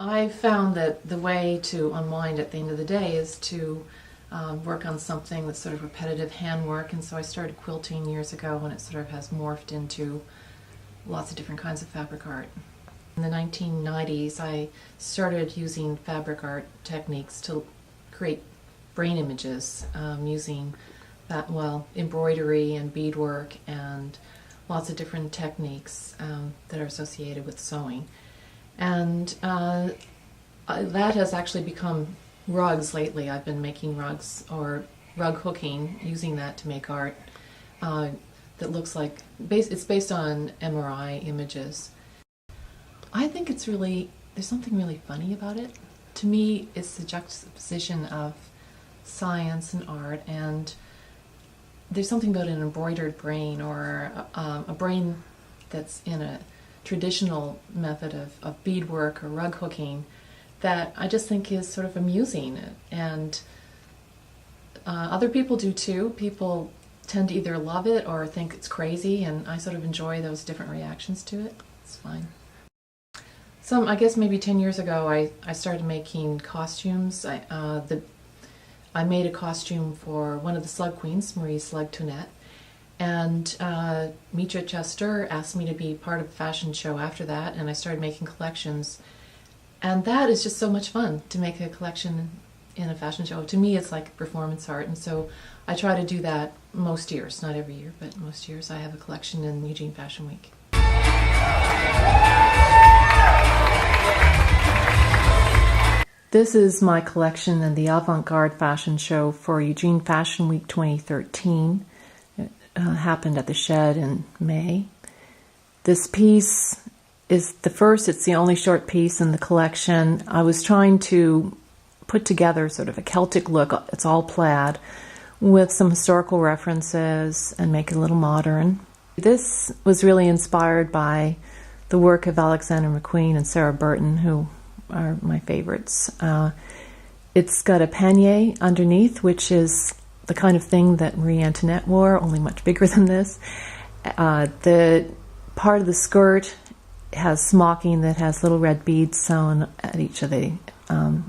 I found that the way to unwind at the end of the day is to work on something that's sort of repetitive handwork, and so I started quilting years ago, and it sort of has morphed into lots of different kinds of fabric art. In the 1990s, I started using fabric art techniques to create brain images using embroidery and beadwork and lots of different techniques that are associated with sewing. And that has actually become rugs lately. I've been making rugs or rug hooking, using that to make art that looks like, it's based on MRI images. I think there's something really funny about it. To me, it's the juxtaposition of science and art, and there's something about an embroidered brain or a brain that's in a traditional method of beadwork or rug hooking that I just think is sort of amusing, and other people do too. People tend to either love it or think it's crazy, and I sort of enjoy those different reactions to it. It's fine. I guess maybe 10 years ago I started making costumes. I made a costume for one of the Slug Queens, Marie Slug Toinette, and Mitra Chester asked me to be part of a fashion show after that, and I started making collections. And that is just so much fun, to make a collection in a fashion show. To me, it's like performance art, and so I try to do that most years, not every year, but most years I have a collection in Eugene Fashion Week. This is my collection in the avant-grade fashion show for Eugene Fashion Week 2013. It happened at the Shed in May. This piece is it's the only short piece in the collection. I was trying to put together sort of a Celtic look. It's all plaid with some historical references and make it a little modern. This was really inspired by the work of Alexander McQueen and Sarah Burton, who are my favorites. It's got a panier underneath, which is the kind of thing that Marie Antoinette wore, only much bigger than this. The part of the skirt has smocking that has little red beads sewn at each of the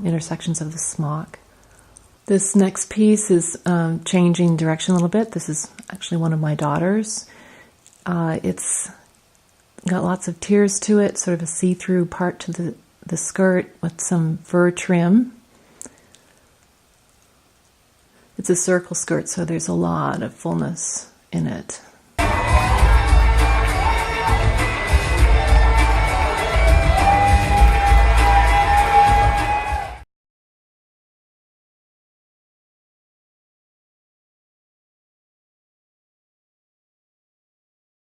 intersections of the smock. This next piece is changing direction a little bit. This is actually one of my daughters. It's got lots of tiers to it, sort of a see-through part to the skirt with some fur trim. It's a circle skirt, so there's a lot of fullness in it.